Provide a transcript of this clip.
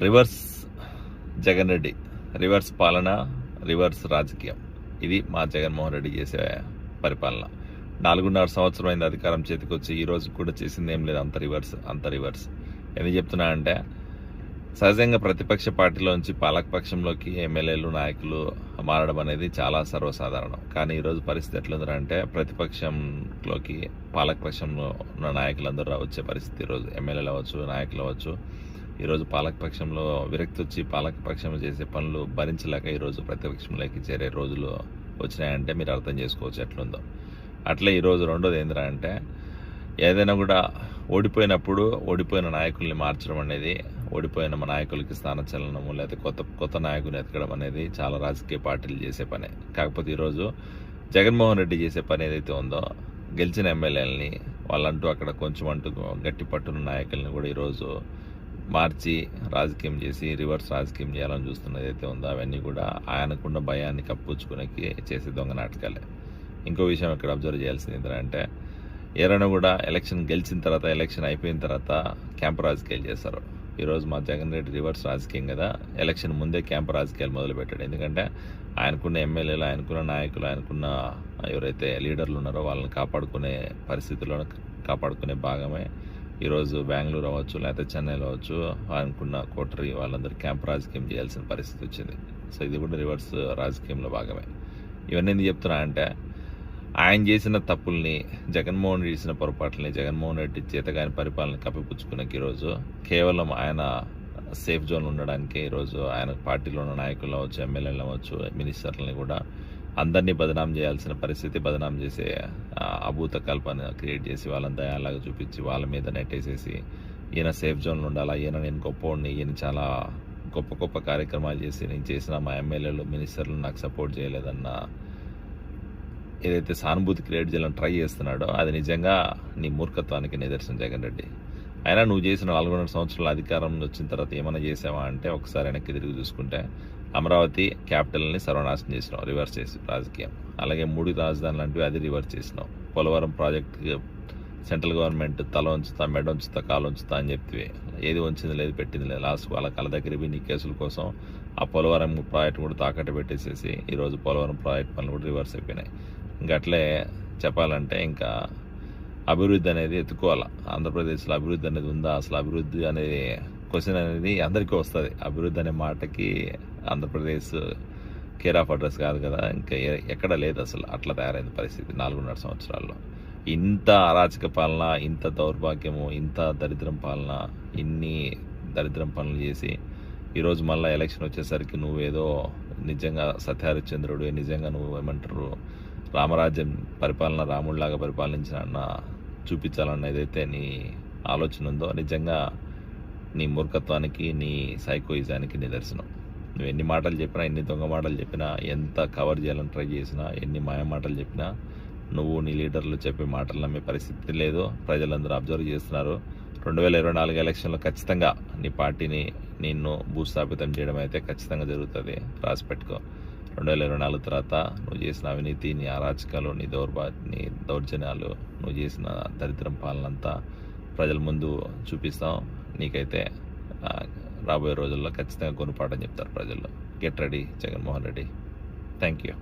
Reverse Jagan Reddy, reverse పాలన, reverse రాజకీయం. ఇది మా జగన్మోహన్ రెడ్డి చేసే పరిపాలన. 4.5 సంవత్సరం అయింది అధికారం చేతికి వచ్చి, ఈ రోజు కూడా చేసింది ఏం లేదు. అంత రివర్స్. ఎందుకు చెప్తున్నా అంటే, సహజంగా ప్రతిపక్ష పార్టీలోంచి పాలకపక్షంలోకి ఎమ్మెల్యేలు, నాయకులు మారడం అనేది చాలా సర్వసాధారణం. కానీ ఈరోజు పరిస్థితి ఎట్లుందంటే, ప్రతిపక్షంలోకి పాలకపక్షంలో ఉన్న నాయకులందరూ వచ్చే పరిస్థితి. ఈరోజు ఎమ్మెల్యేలు అవ్వచ్చు, నాయకులు అవ్వచ్చు, ఈరోజు పాలకపక్షంలో విరక్తి వచ్చి పాలకపక్షంలో చేసే పనులు భరించలేక ఈరోజు ప్రతిపక్షంలోకి చేరే రోజులు వచ్చినాయంటే మీరు అర్థం చేసుకోవచ్చు ఎట్లుందో. అట్లే ఈరోజు రెండోది ఏంద్రా అంటే, ఏదైనా కూడా ఓడిపోయినప్పుడు ఓడిపోయిన నాయకుల్ని మార్చడం అనేది, ఓడిపోయిన మా నాయకులకి స్థానచలనము లేకపోతే కొత్త నాయకుని ఎతకడం అనేది చాలా రాజకీయ పార్టీలు చేసే పనే. కాకపోతే ఈరోజు జగన్మోహన్ రెడ్డి చేసే పని ఏదైతే ఉందో, గెలిచిన ఎమ్మెల్యేలని వాళ్ళంటూ అక్కడ కొంచెం అంటూ గట్టి పట్టున్న నాయకుల్ని కూడా ఈరోజు మార్చి రాజకీయం చేసి రివర్స్ రాజకీయం చేయాలని చూస్తున్నది అయితే ఉందో, అవన్నీ కూడా ఆయనకున్న భయాన్ని కప్పుచ్చుకునేకి చేసే దొంగ నాటకాలే. ఇంకో విషయం ఇక్కడ అబ్జర్వ్ చేయాల్సింది ఏంటంటే, ఎవరైనా కూడా ఎలక్షన్ గెలిచిన తర్వాత, ఎలక్షన్ అయిపోయిన తర్వాత క్యాంప్ రాజకీయాలు చేస్తారు. ఈరోజు మా జగన్ రెడ్డి రివర్స్ రాజకీయం కదా, ఎలక్షన్ ముందే క్యాంప్ రాజకీయాలు మొదలుపెట్టాడు. ఎందుకంటే ఆయనకున్న ఎమ్మెల్యేలు, ఆయనకున్న నాయకులు, ఆయనకున్న ఎవరైతే లీడర్లు ఉన్నారో వాళ్ళని కాపాడుకునే పరిస్థితుల్లో కాపాడుకునే భాగమే ఈరోజు బెంగళూరు అవ్వచ్చు, లేకపోతే చెన్నైలో అవ్వచ్చు, ఆయనకున్న కోటరీ వాళ్ళందరూ క్యాంప్ రాజకీయం చేయాల్సిన పరిస్థితి వచ్చింది. సో ఇది కూడా రివర్స్ రాజకీయంలో భాగమే. ఇవన్నీ ఎందుకు చెప్తున్నా అంటే, ఆయన చేసిన తప్పుల్ని, జగన్మోహన్ రెడ్డి చేసిన పొరపాట్లని, జగన్మోహన్ రెడ్డి చేతగాని పరిపాలన కప్పిపుచ్చుకునేకి ఈరోజు కేవలం ఆయన సేఫ్ జోన్ ఉండడానికి ఈరోజు ఆయన పార్టీలో ఉన్న నాయకులు అవ్వచ్చు, ఎమ్మెల్యేలు అవ్వచ్చు, మినిస్టర్లని కూడా అందరినీ బదనాం చేయాల్సిన పరిస్థితి, బదనాం చేసే అభూత కల్పన క్రియేట్ చేసి వాళ్ళని దయాలాగా చూపించి వాళ్ళ మీద నెట్టేసేసి, ఈయన సేఫ్ జోన్లో ఉండాలా, నేను గొప్పవాడిని, ఈయన చాలా గొప్ప గొప్ప కార్యక్రమాలు చేసి నేను చేసిన మా ఎమ్మెల్యేలు, మినిస్టర్లు నాకు సపోర్ట్ చేయలేదన్న ఏదైతే సానుభూతి క్రియేట్ చేయాలని ట్రై చేస్తున్నాడో, అది నిజంగా నీ మూర్ఖత్వానికి నిదర్శనం జగన్ రెడ్డి. అయినా నువ్వు చేసిన 4.5 సంవత్సరాల అధికారం వచ్చిన తర్వాత ఏమైనా చేసావా అంటే, ఒకసారి వెనక్కి తిరిగి చూసుకుంటే అమరావతి క్యాపిటల్ని సర్వనాశనం చేసినావు, రివర్స్ చేసి రాజకీయం. అలాగే 3 రాజధానులు లాంటివి అది రివర్స్ చేసినావు. పోలవరం ప్రాజెక్ట్కి సెంట్రల్ గవర్నమెంట్ తల ఉంచుతా, మెడ ఉంచుతా, కాలు ఉంచుతా అని చెప్పి ఏది ఉంచింది లేదు, పెట్టింది లేదు. లాస్ట్ వాళ్ళ కళ్ళ దగ్గర నీ కేసుల కోసం ఆ పోలవరం ప్రాజెక్ట్ కూడా తాకట్టు పెట్టేసేసి ఈరోజు పోలవరం ప్రాజెక్ట్ పనులు కూడా రివర్స్ అయిపోయినాయి. ఇంకా అట్లే చెప్పాలంటే, ఇంకా అభివృద్ధి అనేది ఎత్తుకోవాలి. ఆంధ్రప్రదేశ్లో అభివృద్ధి అనేది ఉందా అసలు? అభివృద్ధి అనేది క్వశ్చన్ అనేది అందరికీ వస్తుంది. అభివృద్ధి అనే మాటకి ఆంధ్రప్రదేశ్ కేర్ ఆఫ్ అడ్రస్ కాదు కదా, ఇంకా ఎక్కడ లేదు అసలు. అట్లా తయారైన పరిస్థితి 4.5 సంవత్సరాల్లో. ఇంత అరాచక పాలన, ఇంత దౌర్భాగ్యము, ఇంత దరిద్రం పాలన, ఇన్ని దరిద్రం పనులు చేసి ఈరోజు మళ్ళీ ఎలక్షన్ వచ్చేసరికి నువ్వేదో నిజంగా సత్యహరిశ్చంద్రుడు, నిజంగా నువ్వు ఏమంటారు రామరాజ్యం పరిపాలన, రాముడిలాగా పరిపాలించిన చూపించాలన్న ఏదైతే నీ ఆలోచన ఉందో, నిజంగా నీ మూర్ఖత్వానికి, నీ సైకోయిజానికి నిదర్శనం. నువ్వు ఎన్ని మాటలు చెప్పినా, ఎన్ని దొంగ మాటలు చెప్పినా, ఎంత కవర్ చేయాలని ట్రై చేసినా, ఎన్ని మాయ మాటలు చెప్పినా, నువ్వు నీ లీడర్లు చెప్పే మాటలు నమ్మే పరిస్థితి లేదు. ప్రజలందరూ అబ్జర్వ్ చేస్తున్నారు. 2024 ఎలక్షన్లో ఖచ్చితంగా నీ పార్టీని, నిన్ను భూస్థాపితం చేయడం అయితే ఖచ్చితంగా జరుగుతుంది. రాసి పెట్టుకో. 2024 తర్వాత నువ్వు చేసిన అవినీతి, నీ అరాచకాలు, నీ దౌర్జన్యాలు, నువ్వు చేసిన దరిద్రం పాలనంతా ప్రజల ముందు చూపిస్తాం. నీకైతే రాబోయే రోజుల్లో ఖచ్చితంగా కొనుపాఠం చెప్తారు ప్రజల్లో. Get ready Jaganmohan Reddy. Thank you.